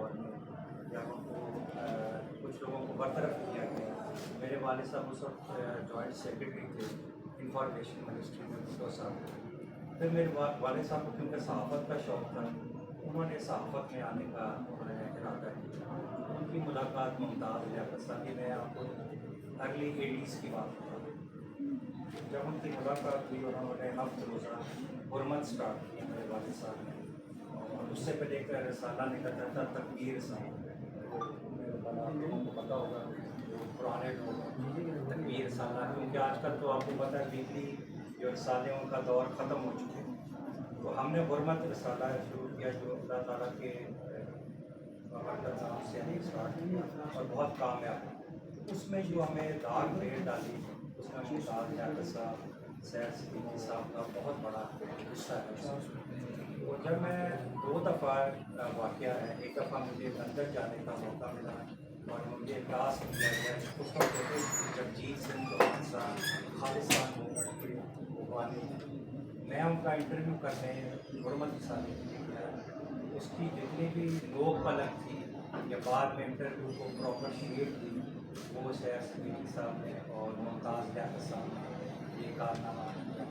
دور میں جب ان کو کچھ لوگوں کو برطرف کیا گیا. میرے والد صاحب اس وقت جوائنٹ سیکرٹری تھے انفارمیشن منسٹری میں بھٹو صاحب. پھر میرے والد صاحب کو کیونکہ صحافت کا شوق تھا, انہوں نے صحافت میں آنے کا انہوں نے ارادہ کیا. ان کی ملاقات ممتاز لیاقت صاحب, میں آپ کو ارلی 80s کی بات بتا رہا ہوں. جب ان کی ملاقات ہوئی اور انہوں نے ہفت روزہ حرمت اسٹارٹ کی میرے والد صاحب نے, اور اس سے پہلے ایک رسالہ نکلتا تھا تکبیر صاحب, میرے والا آپ لوگوں کو پتہ ہوگا جو پرانے لوگ ہیں تکبیر رسالہ, کیونکہ آج کل تو آپ کو پتہ ہے ویکلی جو رسالے ان کا دور ختم ہو چکے ہیں. تو ہم نے حرمت رسالہ شروع کیا جو اللہ تعالیٰ کے برکت نام سے ہم نے اسٹارٹ کیا اور بہت کامیاب. اس میں جو ہمیں داغ پیڑ ڈالی اس میں ممتاز لیاقت صاحب, سید صدیقی صاحب کا بہت بڑا حصہ ہے. اور جب میں 2 دفعہ واقعہ ہے, ایک دفعہ مجھے لندن جانے کا موقع ملا اور مجھے ٹاسک دیا گیا اس وقت جگجیت سنگھ چوہان صاحب خالصان موومنٹ کے بانی, میں ان کا انٹرویو کرنے حرمت رسالے کے لیے گیا. اس کی جتنی بھی لوگ پلک تھی یا بعد میں انٹرویو کو پراپر شیٹ دی وہ سید صدیقی صاحب نے اور ممتاز لیاقت صاحب نے یہ کارنامہ کیا.